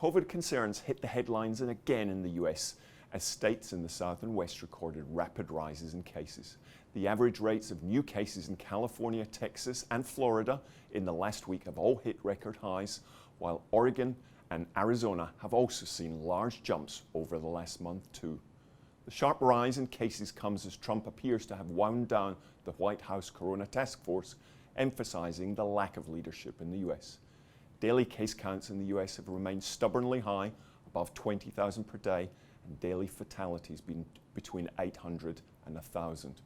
COVID concerns hit the headlines and again in the US as states in the South and West recorded rapid rises in cases. The average rates of new cases in California, Texas and Florida in the last week have all hit record highs, while Oregon and Arizona have also seen large jumps over the last month too. The sharp rise in cases comes as Trump appears to have wound down the White House Corona Task Force, emphasizing the lack of leadership in the US. Daily case counts in the US have remained stubbornly high, above 20,000 per day, and daily fatalities been between 800 and 1,000.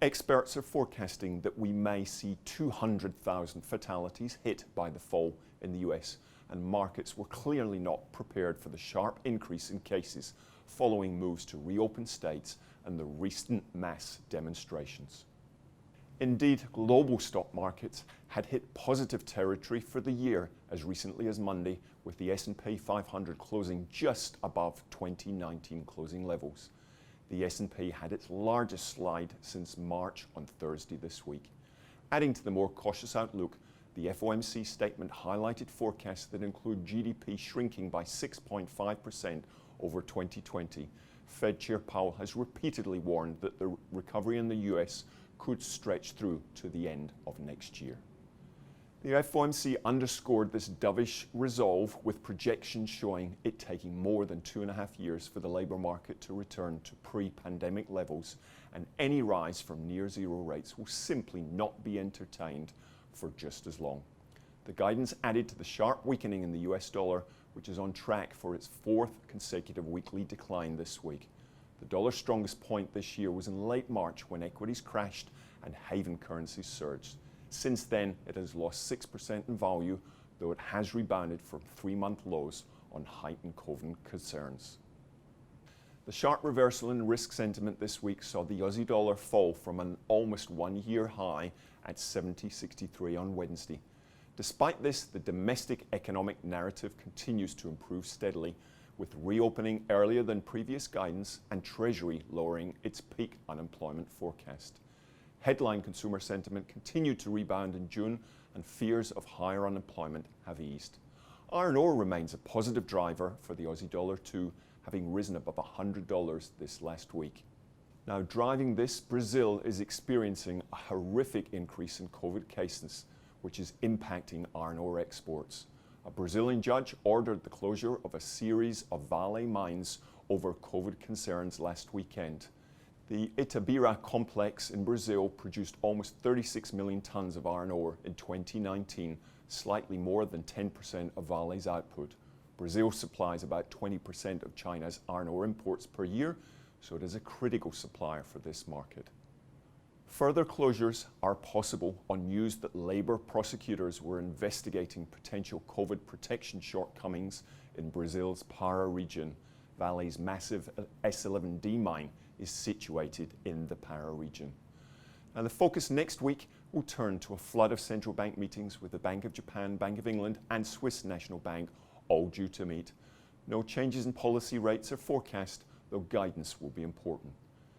Experts are forecasting that we may see 200,000 fatalities hit by the fall in the US, and markets were clearly not prepared for the sharp increase in cases following moves to reopen states and the recent mass demonstrations. Indeed, global stock markets had hit positive territory for the year as recently as Monday, with the S&P 500 closing just above 2019 closing levels. The S&P had its largest slide since March on Thursday this week. Adding to the more cautious outlook, the FOMC statement highlighted forecasts that include GDP shrinking by 6.5% over 2020. Fed Chair Powell has repeatedly warned that the recovery in the US could stretch through to the end of next year. The FOMC underscored this dovish resolve with projections showing it taking more than 2.5 years for the labour market to return to pre-pandemic levels, and any rise from near zero rates will simply not be entertained for just as long. The guidance added to the sharp weakening in the US dollar, which is on track for its fourth consecutive weekly decline this week. The dollar's strongest point this year was in late March when equities crashed and haven currencies surged. Since then, it has lost 6% in value, though it has rebounded from 3-month lows on heightened COVID concerns. The sharp reversal in risk sentiment this week saw the Aussie dollar fall from an almost one-year high at 70.63 on Wednesday. Despite this, the domestic economic narrative continues to improve steadily, with reopening earlier than previous guidance and Treasury lowering its peak unemployment forecast. Headline consumer sentiment continued to rebound in June, and fears of higher unemployment have eased. Iron ore remains a positive driver for the Aussie dollar too, having risen above $100 this last week. Now, driving this, Brazil is experiencing a horrific increase in COVID cases, which is impacting iron ore exports. A Brazilian judge ordered the closure of a series of Vale mines over COVID concerns last weekend. The Itabira complex in Brazil produced almost 36 million tons of iron ore in 2019, slightly more than 10% of Vale's output. Brazil supplies about 20% of China's iron ore imports per year, so it is a critical supplier for this market. Further closures are possible on news that Labour prosecutors were investigating potential COVID protection shortcomings in Brazil's Pará region. Vale's massive S11D mine is situated in the Pará region. Now, the focus next week will turn to a flood of central bank meetings with the Bank of Japan, Bank of England and Swiss National Bank all due to meet. No changes in policy rates are forecast, though guidance will be important.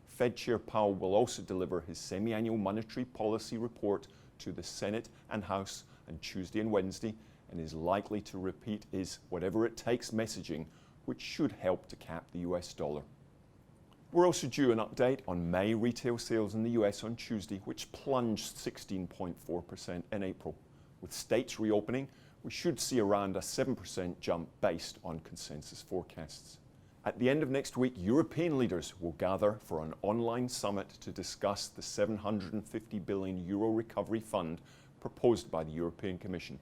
Fed Chair Powell will also deliver his semi-annual monetary policy report to the Senate and House on Tuesday and Wednesday, and is likely to repeat his whatever it takes messaging, which should help to cap the US dollar. We're also due an update on May retail sales in the US on Tuesday, which plunged 16.4% in April. With states reopening, we should see around a 7% jump based on consensus forecasts. At the end of next week, European leaders will gather for an online summit to discuss the €750 billion recovery fund proposed by the European Commission.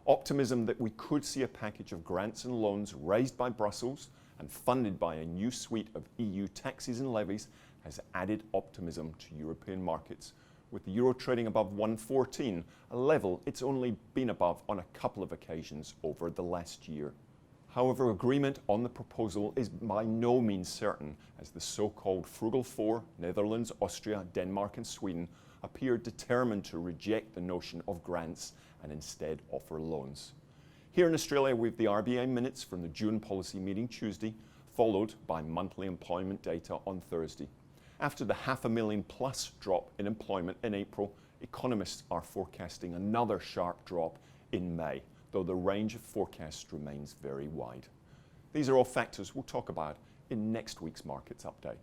Optimism that we could see a package of grants and loans raised by Brussels and funded by a new suite of EU taxes and levies has added optimism to European markets, with the euro trading above 114, a level it's only been above on a couple of occasions over the last year. However, agreement on the proposal is by no means certain, as the so-called Frugal Four, Netherlands, Austria, Denmark and Sweden, appear determined to reject the notion of grants and instead offer loans. Here in Australia, we have the RBA minutes from the June policy meeting Tuesday, followed by monthly employment data on Thursday. After the 500,000 plus drop in employment in April, economists are forecasting another sharp drop in May, though the range of forecasts remains very wide. These are all factors we'll talk about in next week's Markets Update.